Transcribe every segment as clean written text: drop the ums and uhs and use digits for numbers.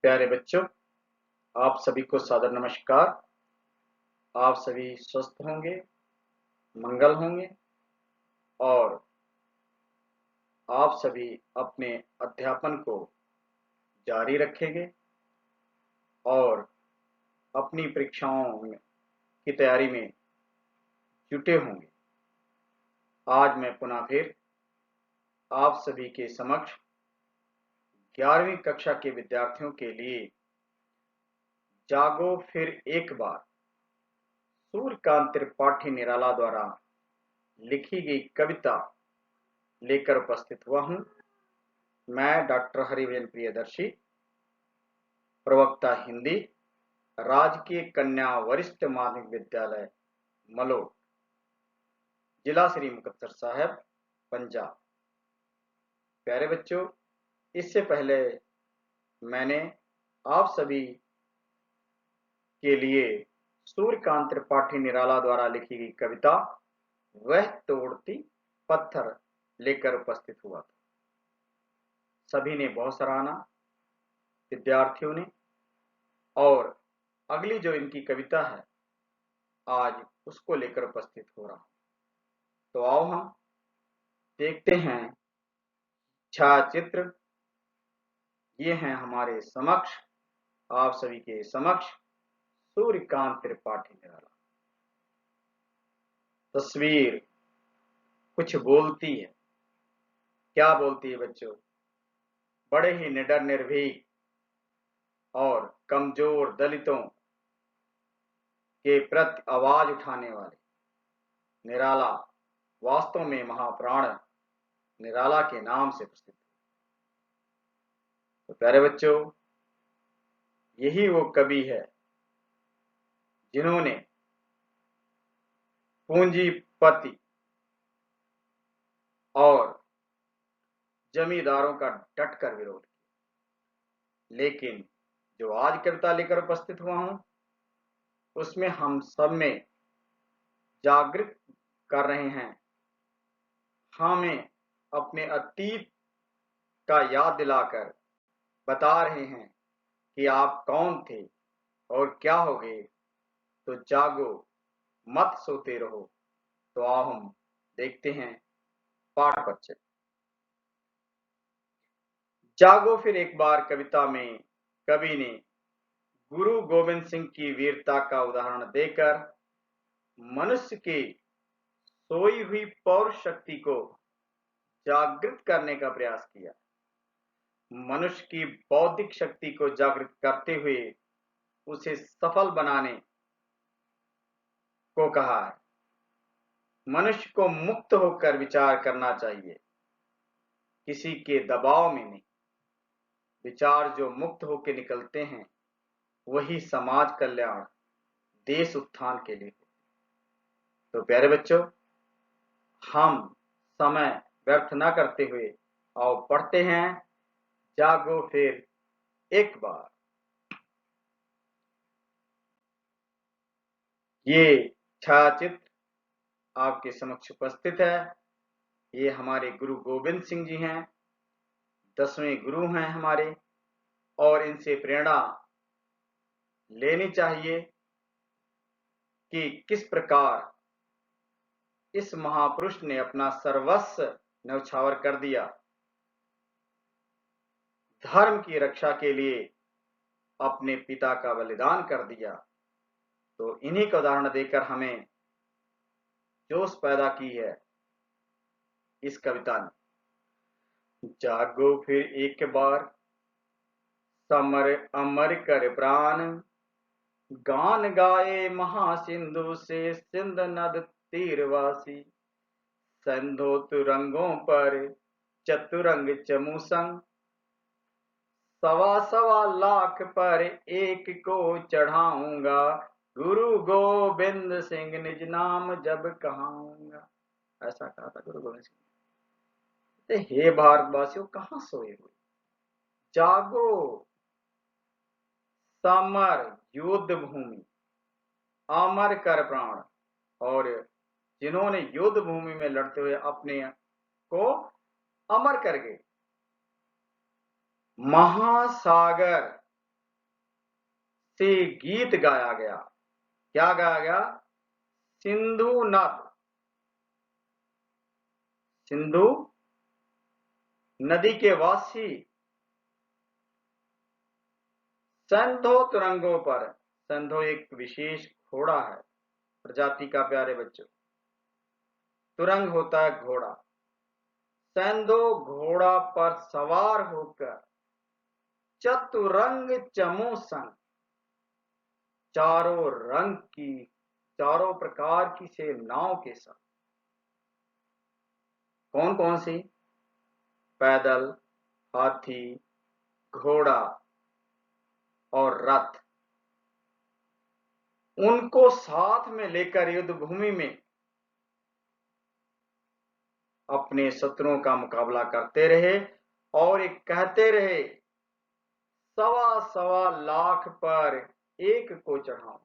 प्यारे बच्चों, आप सभी को सादर नमस्कार। आप सभी स्वस्थ होंगे, मंगल होंगे और आप सभी अपने अध्यापन को जारी रखेंगे और अपनी की तैयारी में जुटे होंगे। आज मैं पुनः फिर आप सभी के समक्ष 11वीं कक्षा के विद्यार्थियों के लिए जागो फिर एक बार सूर्यकांत त्रिपाठी निराला द्वारा लिखी गई कविता लेकर उपस्थित हुआ हूं। मैं डॉक्टर हरिभजन प्रियदर्शी, प्रवक्ता हिंदी, राजकीय कन्या वरिष्ठ माध्यमिक विद्यालय मलोट, जिला श्री मुक्तसर साहब, पंजाब। प्यारे बच्चों, इससे पहले मैंने आप सभी के लिए सूर्यकांत त्रिपाठी निराला द्वारा लिखी गई कविता वह तोड़ती पत्थर लेकर उपस्थित हुआ था। सभी ने बहुत सराहना, विद्यार्थियों ने, और अगली जो इनकी कविता है आज उसको लेकर उपस्थित हो रहा हूं। तो आओ हम देखते हैं छायाचित्र। ये हैं हमारे समक्ष, आप सभी के समक्ष सूर्यकांत त्रिपाठी निराला। तस्वीर कुछ बोलती है। क्या बोलती है बच्चों? बड़े ही निडर, निर्भीक और कमजोर दलितों के प्रति आवाज उठाने वाले निराला वास्तव में महाप्राण निराला के नाम से प्रसिद्ध। तो प्यारे बच्चों, यही वो कवि है जिन्होंने पूंजीपति और जमींदारों का डटकर विरोध किया। लेकिन जो आज कविता लेकर उपस्थित हुआ हूं उसमें हम सब में जागृत कर रहे हैं, हमें अपने अतीत का याद दिलाकर बता रहे हैं कि आप कौन थे और क्या हो गए। तो जागो, मत सोते रहो। तो आओ हम देखते हैं पाठ पर चले। जागो फिर एक बार कविता में कवि ने गुरु गोविंद सिंह की वीरता का उदाहरण देकर मनुष्य की सोई हुई पौरुष शक्ति को जागृत करने का प्रयास किया। मनुष्य की बौद्धिक शक्ति को जागृत करते हुए उसे सफल बनाने को कहा है। मनुष्य को मुक्त होकर विचार करना चाहिए, किसी के दबाव में नहीं। विचार जो मुक्त होकर निकलते हैं वही समाज कल्याण, देश उत्थान के लिए। तो प्यारे बच्चों, हम समय व्यर्थ न करते हुए आओ पढ़ते हैं जागो फिर एक बार। ये छायाचित्र आपके समक्ष उपस्थित है। ये हमारे गुरु गोविंद सिंह जी हैं, 10वें गुरु हैं हमारे, और इनसे प्रेरणा लेनी चाहिए कि किस प्रकार इस महापुरुष ने अपना सर्वस्व न्यौछावर कर दिया, धर्म की रक्षा के लिए अपने पिता का बलिदान कर दिया। तो इन्हीं का उदाहरण देकर हमें जोश पैदा की है इस कविता ने। जागो फिर एक बार, समर अमर कर प्राण, गान गाए महासिंधु से सिंध नद तीरवासी, संधो तुरंगों पर चतुरंग चमूसंग, सवा सवा लाख पर एक को चढ़ाऊंगा, गुरु गोविंद सिंह निज नाम जब कहाऊंगा। ऐसा कहा था गुरु गोविंद सिंह। हे भारतवासियों, कहां सोए हुए, जागो। समर युद्ध भूमि, अमर कर प्राण, और जिन्होंने युद्ध भूमि में लड़ते हुए अपने को अमर कर गए। महासागर से गीत गाया गया। क्या गाया गया? सिंधु नद, सिंधु नदी के वासी संधो तुरंगों पर। संधो एक विशेष घोड़ा है प्रजाति का, प्यारे बच्चों। तुरंग होता है घोड़ा। संधो घोड़ा पर सवार होकर चतुरंग चमो संग, चारों रंग की, चारों प्रकार की सेनाओं के साथ। कौन कौन सी? पैदल, हाथी, घोड़ा और रथ। उनको साथ में लेकर युद्ध भूमि में अपने शत्रुओं का मुकाबला करते रहे और एक कहते रहे, 1.25 लाख पर एक को चढ़ाऊं।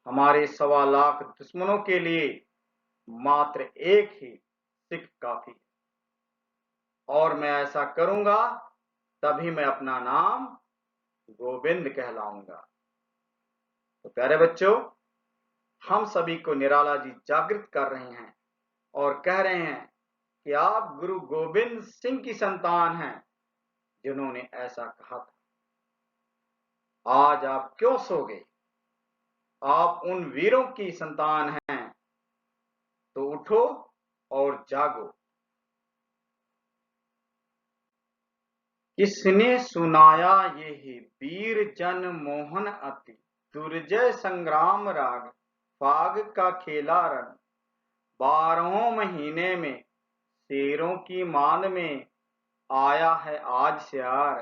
हमारे 1.25 लाख दुश्मनों के लिए मात्र एक ही सिख काफी है, और मैं ऐसा करूंगा तभी मैं अपना नाम गोविंद कहलाऊंगा। तो प्यारे बच्चों, हम सभी को निराला जी जागृत कर रहे हैं और कह रहे हैं कि आप गुरु गोविंद सिंह की संतान हैं, जिन्होंने ऐसा कहा था। आज आप क्यों सो गए? आप उन वीरों की संतान हैं, तो उठो और जागो। किसने सुनाया ये ही वीर जन मोहन अति, दुर्जय संग्राम राग फाग का खेला रण। 12 महीने में शेरों की मान में आया है आज श्यार,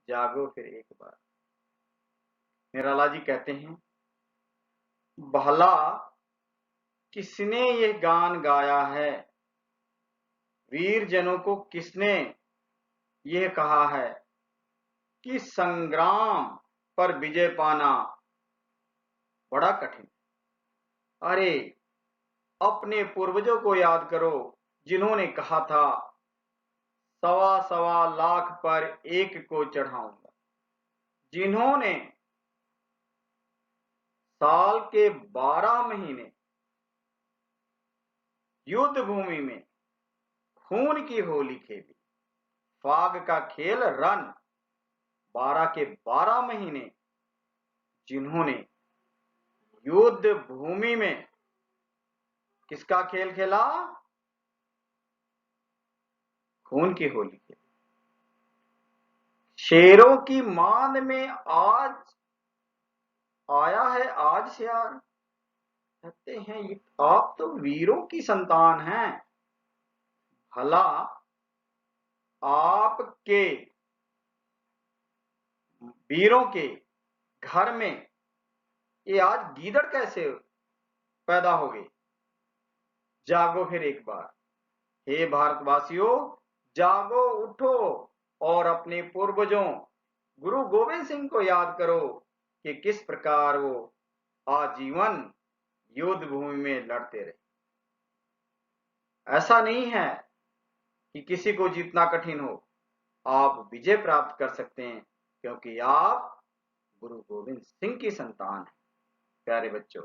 जागो फिर एक बार। निराला जी कहते हैं, भला किसने ये गान गाया है? वीर जनों को किसने यह कहा है कि संग्राम पर विजय पाना बड़ा कठिन। अरे, अपने पूर्वजों को याद करो, जिन्होंने कहा था 1.25 लाख पर एक को चढ़ाऊंगा। जिन्होंने साल के 12 महीने युद्ध भूमि में खून की होली खेली, फाग का खेल रन, 12 के 12 महीने जिन्होंने युद्ध भूमि में किसका खेल खेला? खून की होली खेली। शेरों की मान में आज आया है आज श्यार। कहते हैं, ये आप तो वीरों की संतान हैं, भला आपके वीरों के घर में ये आज गीदड़ कैसे पैदा हो गई? जागो फिर एक बार। हे भारतवासियों, जागो, उठो और अपने पूर्वजों गुरु गोविंद सिंह को याद करो कि किस प्रकार वो आजीवन युद्ध भूमि में लड़ते रहे। ऐसा नहीं है कि किसी को जीतना कठिन हो, आप विजय प्राप्त कर सकते हैं, क्योंकि आप गुरु गोविंद सिंह की संतान हैं। प्यारे बच्चों,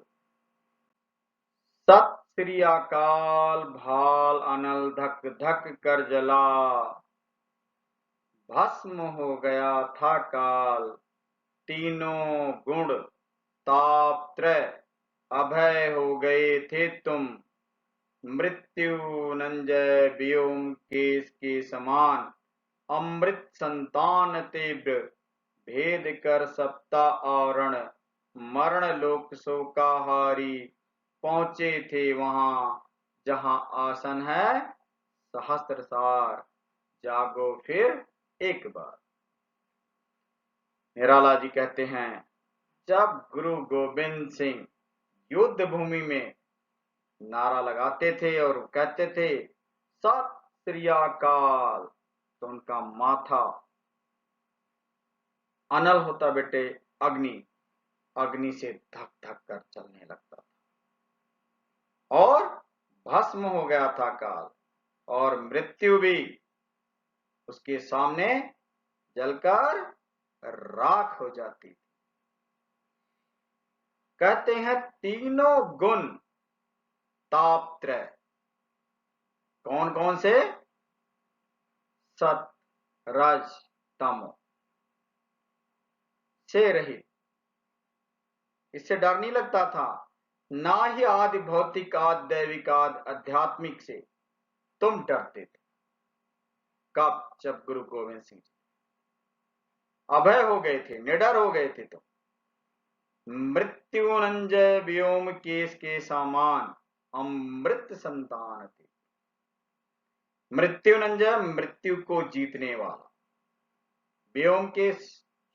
सत श्री अकाल। भाल अनल धक धक कर जला, भस्म हो गया था काल। तीनों गुण ताप त्रय अभय हो गए थे तुम। मृत्यु नंजय व्योम केस के समान, अमृत संतान तीव्र भेद कर सप्ता आवरण। मरण लोक शोकाहारी पहुंचे थे वहां, जहां आसन है सहस्त्रसार। जागो फिर एक बार। निराला जी कहते हैं, जब गुरु गोविंद सिंह युद्ध भूमि में नारा लगाते थे और कहते थे सत श्री अकाल, तो उनका माथा अनल होता बेटे, अग्नि, अग्नि से धक धक कर चलने लगता था, और भस्म हो गया था काल, और मृत्यु भी उसके सामने जलकर राख हो जाती। कहते हैं तीनों गुण तापत्रय। कौन कौन से? सत, रज, तमो से रहित। इससे डर नहीं लगता था, ना ही आदि भौतिक, आदि दैविक, आदि आध्यात्मिक से तुम डरते थे। कब? जब गुरु गोविंद सिंह जी अभय हो गए थे, निडर हो गए थे। तुम मृत्युनंजय व्योम केश के सामान अमृत संतान थे। मृत्युनंजय, मृत्यु को जीतने वाला। व्योम केश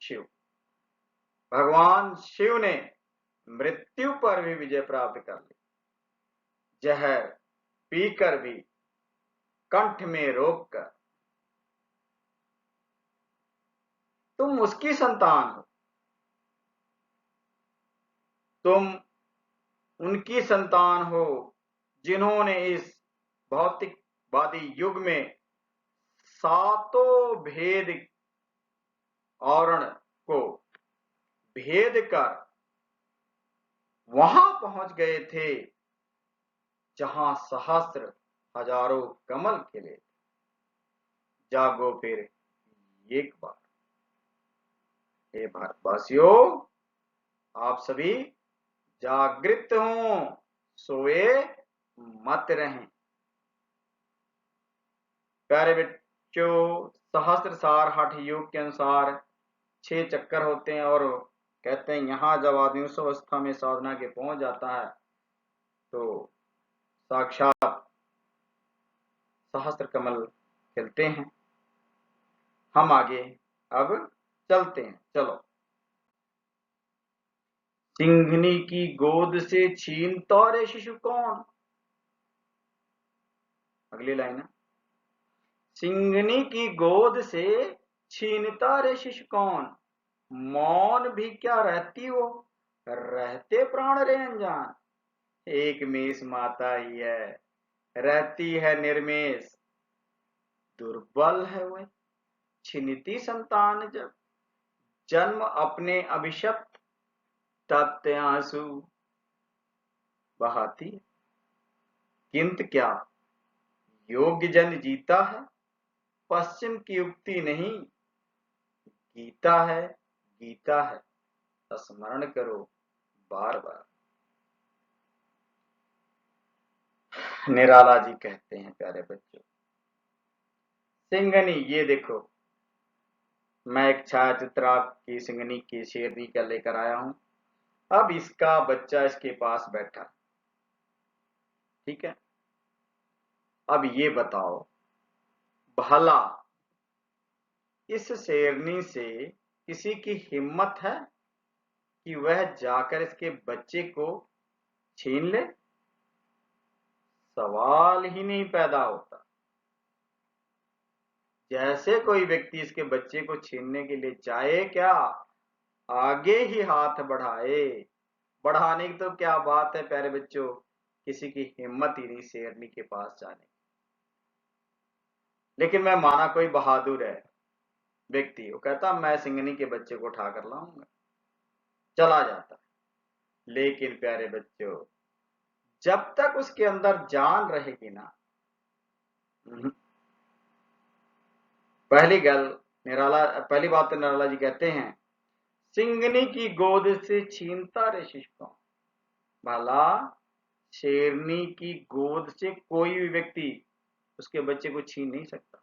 शिव, भगवान शिव ने मृत्यु पर भी विजय प्राप्त कर ली। जहर पीकर भी कंठ में रोककर। तुम उसकी संतान हो, तुम उनकी संतान हो जिन्होंने इस भौतिकवादी युग में सातों भेद आवरण को भेद कर वहां पहुंच गए थे जहां सहस्त्र हजारों कमल खिले। जागो फिर एक बार, हे भारतवासियों, आप सभी जागृत हों, सोए मत रहें। प्यारे बच्चों, सहस्त्रसार हठ योग के अनुसार 6 चक्कर होते हैं और कहते हैं यहां जब आदमी उस अवस्था में साधना के पहुंच जाता है तो साक्षात सहस्त्र कमल खिलते हैं। हम आगे अब चलते हैं, चलो। सिंघनी की गोद से छीनता रे शिशु कौन? अगली लाइन है, सिंघनी की गोद से छीनता रे शिशु कौन, मौन भी क्या रहती हो, रहते प्राण रे अनजान। एक मेष माता ही है, रहती है निर्मेष, दुर्बल है वह छिनती संतान। जब जन्म अपने अभिशप्त तप्त आंसू बहाती है, किंतु क्या योग्य जन जीता है, पश्चिम की उक्ति नहीं, गीता है, गीता है, स्मरण करो बार बार। निराला जी कहते हैं, प्यारे बच्चों, सिंघनी, ये देखो मैं एक छायाचित्र आपकी सिंघनी की शेरनी का लेकर आया हूं। अब इसका बच्चा इसके पास बैठा, ठीक है। अब ये बताओ भला इस शेरनी से किसी की हिम्मत है कि वह जाकर इसके बच्चे को छीन ले? सवाल ही नहीं पैदा होता। जैसे कोई व्यक्ति इसके बच्चे को छीनने के लिए चाहे, क्या आगे ही हाथ बढ़ाए। बढ़ाने की तो क्या बात है प्यारे बच्चों, किसी की हिम्मत ही नहीं शेरनी के पास जाने। लेकिन मैं माना कोई बहादुर है व्यक्ति, वो कहता मैं सिंघनी के बच्चे को उठा कर लाऊंगा, चला जाता। लेकिन प्यारे बच्चों, जब तक उसके अंदर जान रहेगी ना, पहली बात तो निराला जी कहते हैं, सिंघनी की गोद से छीनता रे शिशु। भला शेरनी की गोद से कोई भी व्यक्ति उसके बच्चे को छीन नहीं सकता।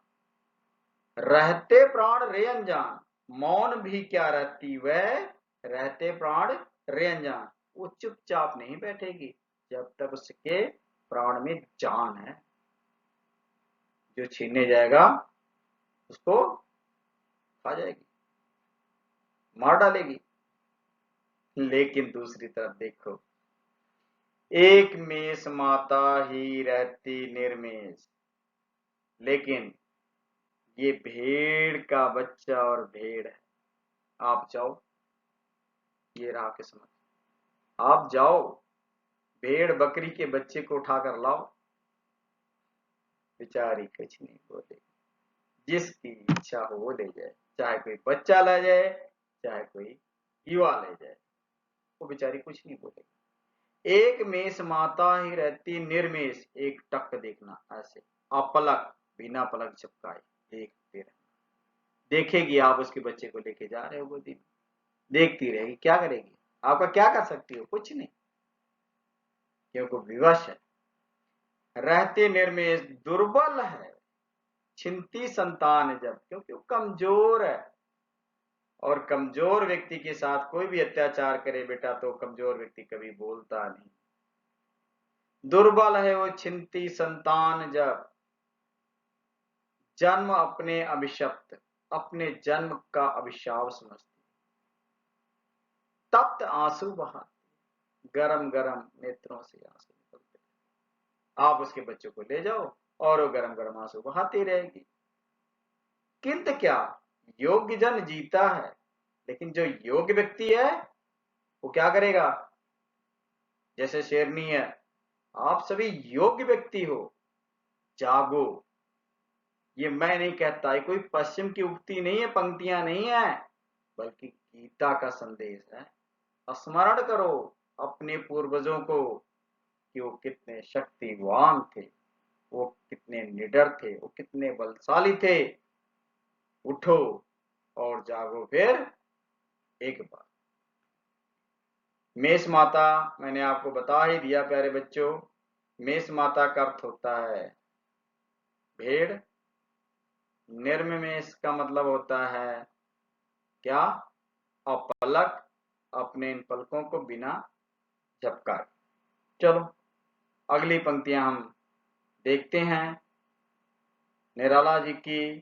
रहते प्राण रे अनजान, मौन भी क्या रहती वह, रहते प्राण रे अनजान। वो चुपचाप नहीं बैठेगी जब तक उसके प्राण में जान है। जो छीनने जाएगा उसको खा जाएगी, मार डालेगी। लेकिन दूसरी तरफ देखो, एक मेष माता ही रहती निर्मेष, लेकिन ये भेड़ का बच्चा और भेड़ है। आप जाओ, ये रहा किस्मत, आप जाओ भेड़ बकरी के बच्चे को उठाकर लाओ, बेचारी कुछ नहीं बोलेगी। जिसकी इच्छा हो वो ले जाए, चाहे कोई बच्चा ले जाए, चाहे कोई युवा ले जाए। वो बेचारी कुछ नहीं बोलेगी। एक मेष माता ही रहती निर्मेष, एक टक देखना, ऐसे अपलक बिना पलक झपकाए देखते रहना। देखेगी आप उसके बच्चे को लेके जा रहे हो गोदी में, देखती रहेगी, क्या करेगी? आपका क्या कर सकती हो? कुछ नहीं, क्योंकि विवश है। रहते निर्मेष दुर्बल है, छिंती संतान जब, क्योंकि वो कमजोर है। और कमजोर व्यक्ति के साथ कोई भी अत्याचार करे बेटा तो कमजोर व्यक्ति कभी बोलता नहीं। दुर्बल है वो छिंती संतान जब, जन्म अपने अभिशप्त, अपने जन्म का अभिशाप समझती, तप्त आंसू बहाती, गरम गरम नेत्रों से आंसू निकलते। आप उसके बच्चों को ले जाओ और वो गरम गरम आंसू बहाती रहेगी। किंतु क्या, योग्य जन जीता है, लेकिन जो योग्य व्यक्ति है वो क्या करेगा? जैसे शेरनी है, आप सभी योग्य व्यक्ति हो, जागो। ये मैं नहीं कहता, ये कोई पश्चिम की उक्ति नहीं है, पंक्तियां नहीं है, बल्कि गीता का संदेश है। स्मरण करो अपने पूर्वजों को कि वो कितने शक्तिवान थे, वो कितने निडर थे, वो कितने बलशाली थे। उठो और जागो फिर एक बार। मेष माता मैंने आपको बता ही दिया प्यारे बच्चों। मेष माता का अर्थ होता है भेड़। निर्मेष का मतलब होता है क्या? अपलक, अपने इन पलकों को बिना झपकाए। चलो अगली पंक्तियां हम देखते हैं। निराला जी की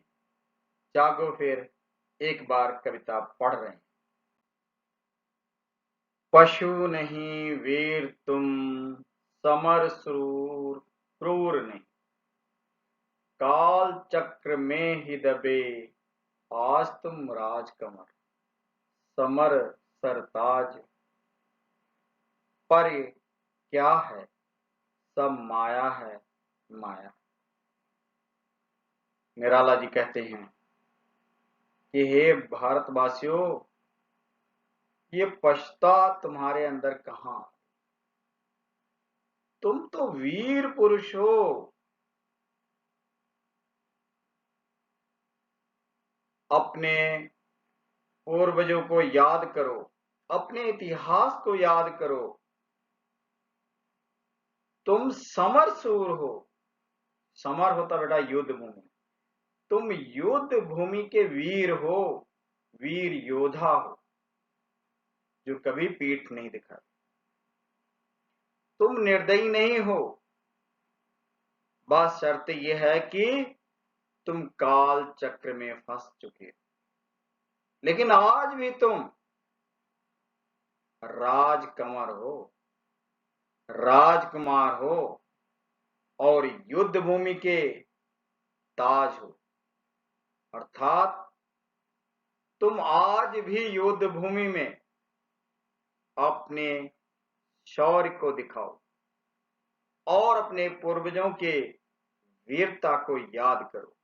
जागो फिर एक बार कविता पढ़ रहे हैं। पशु नहीं वीर तुम, समर शूर क्रूर नहीं, काल चक्र में ही दबे आज तुम राजकमर, समर सरताज पर क्या है, सब माया है माया। निराला जी कहते हैं कि हे भारतवासियों, ये पछता तुम्हारे अंदर कहां? तुम तो वीर पुरुष हो। अपने पूर्वजों को याद करो, अपने इतिहास को याद करो। तुम समरसूर हो। समर होता बेटा युद्ध भूमि, तुम युद्ध भूमि के वीर हो, वीर योद्धा हो जो कभी पीठ नहीं दिखा। तुम निर्दयी नहीं हो, बस शर्त यह है कि तुम काल चक्र में फंस चुके, लेकिन आज भी तुम राजकमर हो, राजकुमार हो और युद्ध भूमि के ताज हो। अर्थात तुम आज भी युद्ध भूमि में अपने शौर्य को दिखाओ और अपने पूर्वजों के वीरता को याद करो।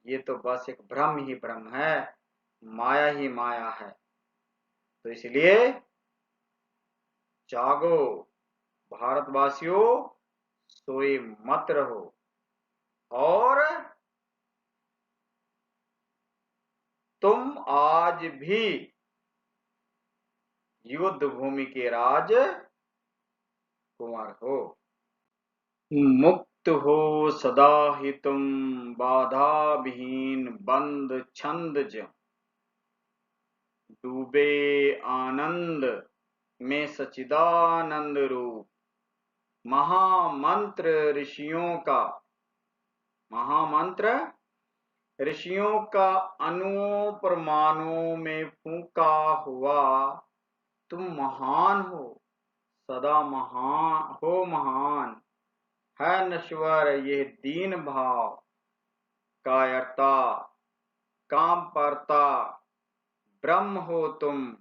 ये तो बस एक भ्रम ही भ्रम है, माया ही माया है। तो इसलिए जागो भारतवासियों, सोए मत रहो और तुम आज भी युद्ध भूमि के राज कुमार हो। मुक्त हो सदा ही तुम, बाधा विहीन बंद छंद ज्यों, डूबे आनंद में सचिदानंद रूप। महामंत्र ऋषियों का, महामंत्र ऋषियों का अणुओं परमाणुओं में फूंका हुआ, तुम महान हो, सदा महान हो, महान है नश्वर ये दीन भाव, कायरता काम परता ब्रह्म हो तुम,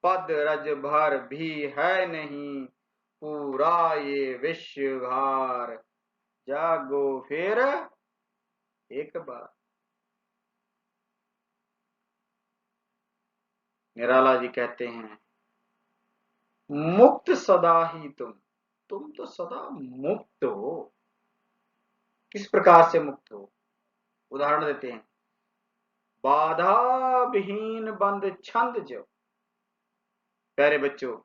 पद रज भर भी है नहीं, पूरा ये विश्व भार, जागो फिर एक बार। निराला जी कहते हैं मुक्त सदा ही तुम तो सदा मुक्त हो। किस प्रकार से मुक्त हो? उदाहरण देते हैं। बाधा विहीन बंद छंद जो। प्यारे बच्चों,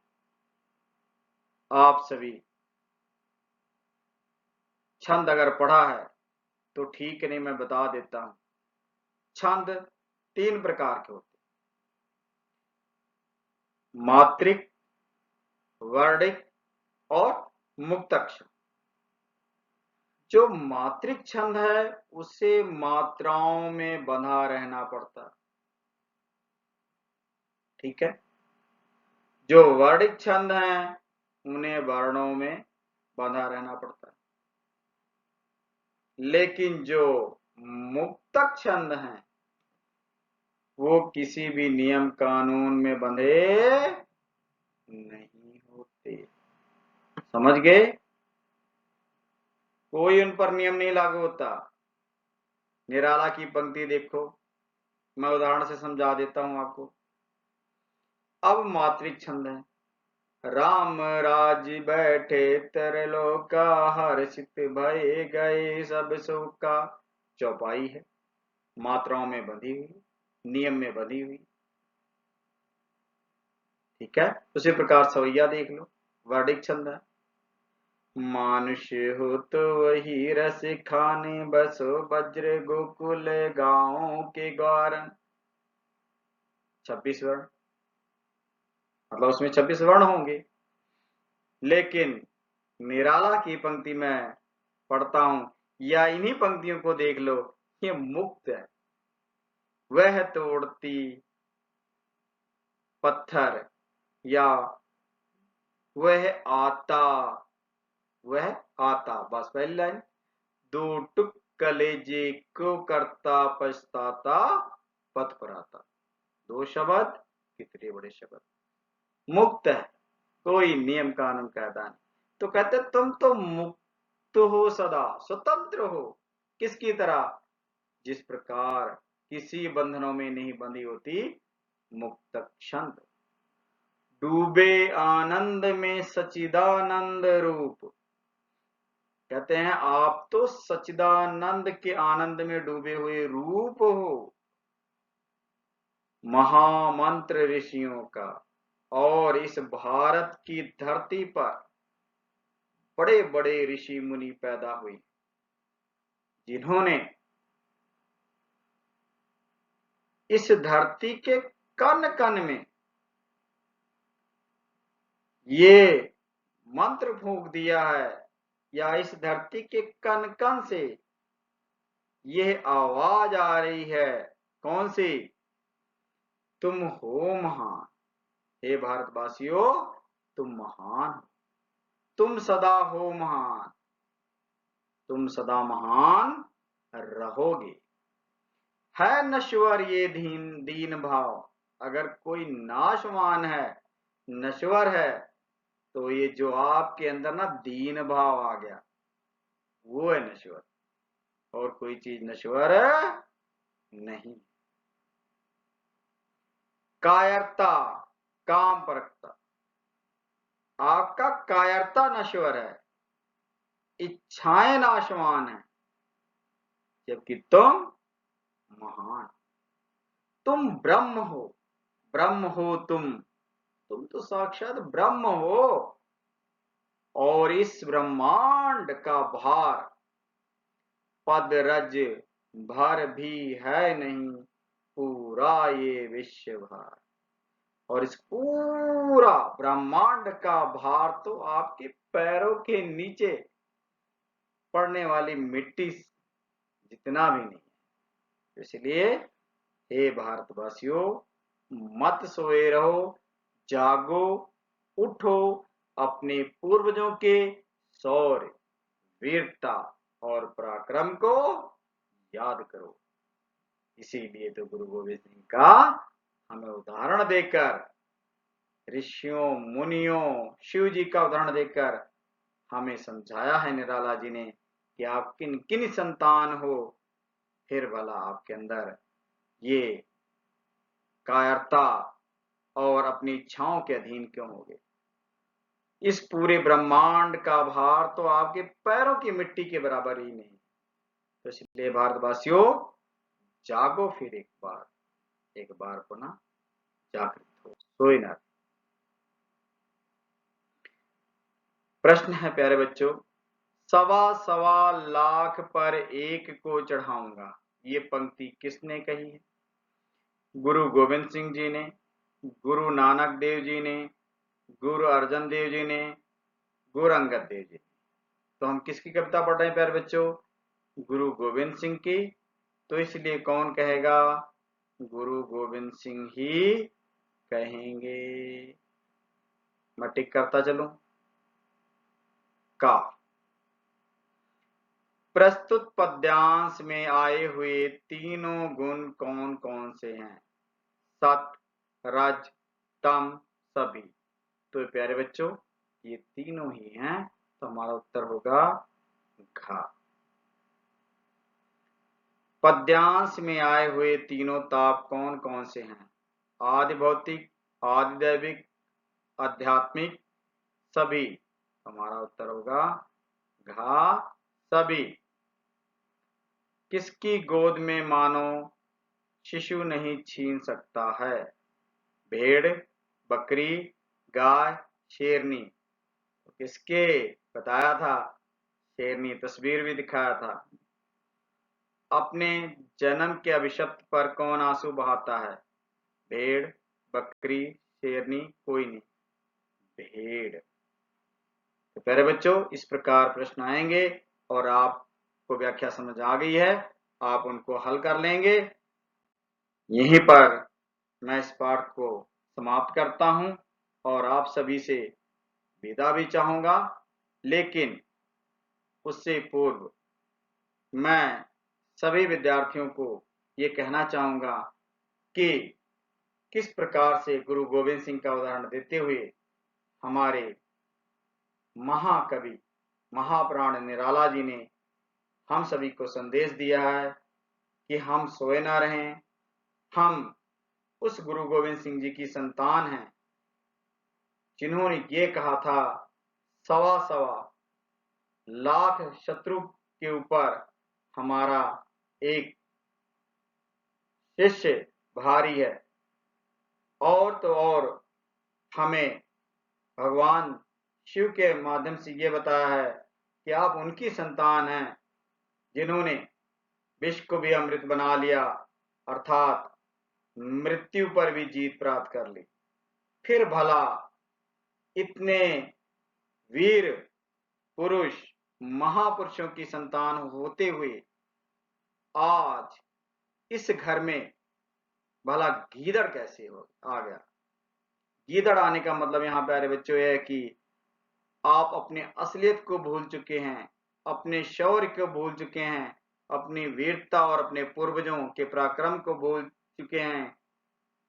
आप सभी छंद अगर पढ़ा है तो ठीक नहीं, मैं बता देता हूं। छंद 3 प्रकार के होते हैं, मात्रिक, वर्णिक और मुक्तक। जो मात्रिक छंद है उसे मात्राओं में बंधा रहना पड़ता है, ठीक है। जो वर्णिक छंद हैं उन्हें वर्णों में बंधा रहना पड़ता है। लेकिन जो मुक्तक छंद हैं वो किसी भी नियम कानून में बंधे नहीं होते। समझ गए? कोई उन पर नियम नहीं लागू होता। निराला की पंक्ति देखो, मैं उदाहरण से समझा देता हूं आपको। अब मात्रिक छंद है। राम राज बैठे तरलोका, हर्षित भय गए सब सुखा। चौपाई है, मात्राओं में बंधी हुई, नियम में बंधी हुई, ठीक है। उसी प्रकार सवैया देख लो, वर्णिक छंद है। मानुष हो तो वही रस खाने, बसो वज्र गोकुल गांव के ग्वारन। 26 वर्ण, मतलब उसमें 26 वर्ण होंगे। लेकिन निराला की पंक्ति में पढ़ता हूं, या इन्हीं पंक्तियों को देख लो, ये मुक्त है। वह तोड़ती पत्थर, या वह आता, वह आता, बस पहली लाइन। दो टुक कलेजे को करता पछताता, पथ पर आता। 2 शब्द, कितने बड़े शब्द। मुक्त है, कोई नियम कानून कायदा नहीं। तो कहते तुम तो मुक्त हो, सदा स्वतंत्र हो। किसकी तरह? जिस प्रकार किसी बंधनों में नहीं बंधी होती मुक्त छंद। डूबे आनंद में सचिदानंद रूप। कहते हैं आप तो सचिदानंद के आनंद में डूबे हुए रूप हो, महामंत्र ऋषियों का। और इस भारत की धरती पर बड़े बड़े ऋषि मुनि पैदा हुए, जिन्होंने इस धरती के कण कण में ये मंत्र फूंक दिया है, या इस धरती के कण कण से यह आवाज आ रही है। कौन सी? तुम हो महान, हे भारतवासियों, तुम महान हो, तुम सदा हो महान, तुम सदा महान रहोगे। है नश्वर ये दीन भाव। अगर कोई नाशवान है, नश्वर है, तो ये जो आपके अंदर ना दीन भाव आ गया, वो है नश्वर। और कोई चीज नश्वर नहीं। कायरता, काम परकता। आपका कायरता नश्वर है, इच्छाएं नाशवान है, जबकि तुम महान। तुम ब्रह्म हो, ब्रह्म हो तुम तो साक्षात ब्रह्म हो। और इस ब्रह्मांड का भार पद रज भर भी है नहीं, पूरा ये विश्व भार। और इस पूरा ब्रह्मांड का भार तो आपके पैरों के नीचे पड़ने वाली मिट्टी जितना भी नहीं है। इसलिए हे भारतवासियों, मत सोए रहो, जागो, उठो, अपने पूर्वजों के शौर्य, वीरता और पराक्रम को याद करो। इसीलिए तो गुरु गोविंद सिंह का हमें उदाहरण देकर, ऋषियों मुनियों शिव जी का उदाहरण देकर हमें समझाया है निराला जी ने कि आप किन किन संतान हो, फिर भला आपके अंदर ये कायरता और अपनी इच्छाओं के अधीन क्यों होगे। इस पूरे ब्रह्मांड का भार तो आपके पैरों की मिट्टी के बराबर ही नहीं। तो इसलिए भारतवासियों, जागो फिर एक बार पुनः जागृत हो, सोए ना। प्रश्न है प्यारे बच्चों, 1.25 लाख पर एक को चढ़ाऊंगा, ये पंक्ति किसने कही है? गुरु गोविंद सिंह जी ने, गुरु नानक देव जी ने, गुरु अर्जन देव जी ने, गुरु अंगद देव जी ने। तो हम किसकी कविता पढ़ रहे हैं प्यारे बच्चों? गुरु गोविंद सिंह की। तो इसलिए कौन कहेगा? गुरु गोविंद सिंह ही कहेंगे। मैं टिक करता चलूं। का प्रस्तुत पद्यांश में आए हुए तीनों गुण कौन कौन से हैं? सत, रज, तम, सभी। तो प्यारे बच्चों, ये तीनों ही हैं, तो हमारा उत्तर होगा घा। पद्यांश में आए हुए तीनों ताप कौन कौन से हैं? आदि भौतिक, आदि दैविक, आध्यात्मिक, सभी। हमारा उत्तर होगा घा, सभी। किसकी गोद में मानो शिशु नहीं छीन सकता है? भेड़, बकरी, गाय, शेरनी। किसके? बताया था, शेरनी, तस्वीर भी दिखाया था। अपने जन्म के अभिशप्त पर कौन आंसू बहाता है? भेड़, बकरी, शेरनी, कोई नहीं, भेड़। तो प्यारे बच्चों, इस प्रकार प्रश्न आएंगे और आपको व्याख्या समझ आ गई है, आप उनको हल कर लेंगे। यहीं पर मैं इस पाठ को समाप्त करता हूं और आप सभी से विदा भी चाहूंगा, लेकिन उससे पूर्व मैं सभी विद्यार्थियों को ये कहना चाहूंगा कि किस प्रकार से गुरु गोविंद सिंह का उदाहरण देते हुए हमारे महाकवि महाप्राण निराला जी ने हम सभी को संदेश दिया है कि हम सोए ना रहें। हम उस गुरु गोविंद सिंह जी की संतान हैं जिन्होंने ये कहा था, 1.25 लाख शत्रु के ऊपर हमारा एक शिष्य भारी है। और तो और हमें भगवान शिव के माध्यम से ये बताया है कि आप उनकी संतान हैं जिन्होंने विष को भी अमृत बना लिया, अर्थात मृत्यु पर भी जीत प्राप्त कर ली। फिर भला इतने वीर पुरुष महापुरुषों की संतान होते हुए आज इस घर में भला गीदड़ कैसे आ गया? गीदड़ आने का मतलब यहाँ प्यारे बच्चों यह है कि आप अपने असलियत को भूल चुके हैं, अपने शौर्य को भूल चुके हैं, अपनी वीरता और अपने पूर्वजों के पराक्रम को भूल चुके हैं।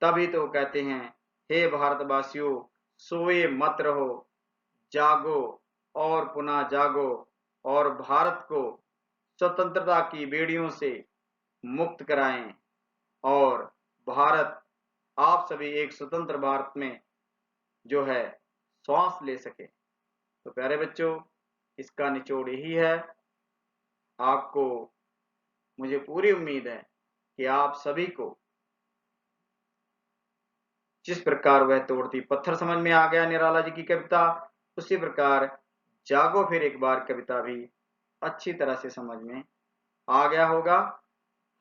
तभी तो कहते हैं, हे भारतवासियों, सोए मत रहो, जागो और पुनः जागो और भारत को स्वतंत्रता की बेड़ियों से मुक्त कराएं और भारत, आप सभी एक स्वतंत्र भारत में जो है श्वास ले सके। तो प्यारे बच्चों, इसका निचोड़ यही है। आपको, मुझे पूरी उम्मीद है कि आप सभी को जिस प्रकार वह तोड़ती पत्थर समझ में आ गया निराला जी की कविता, उसी प्रकार जागो फिर एक बार कविता भी अच्छी तरह से समझ में आ गया होगा।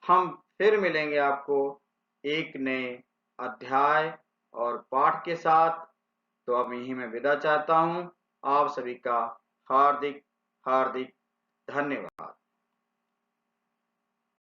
हम फिर मिलेंगे आपको एक नए अध्याय और पाठ के साथ। तो अब यहीं मैं विदा चाहता हूं। आप सभी का हार्दिक हार्दिक धन्यवाद।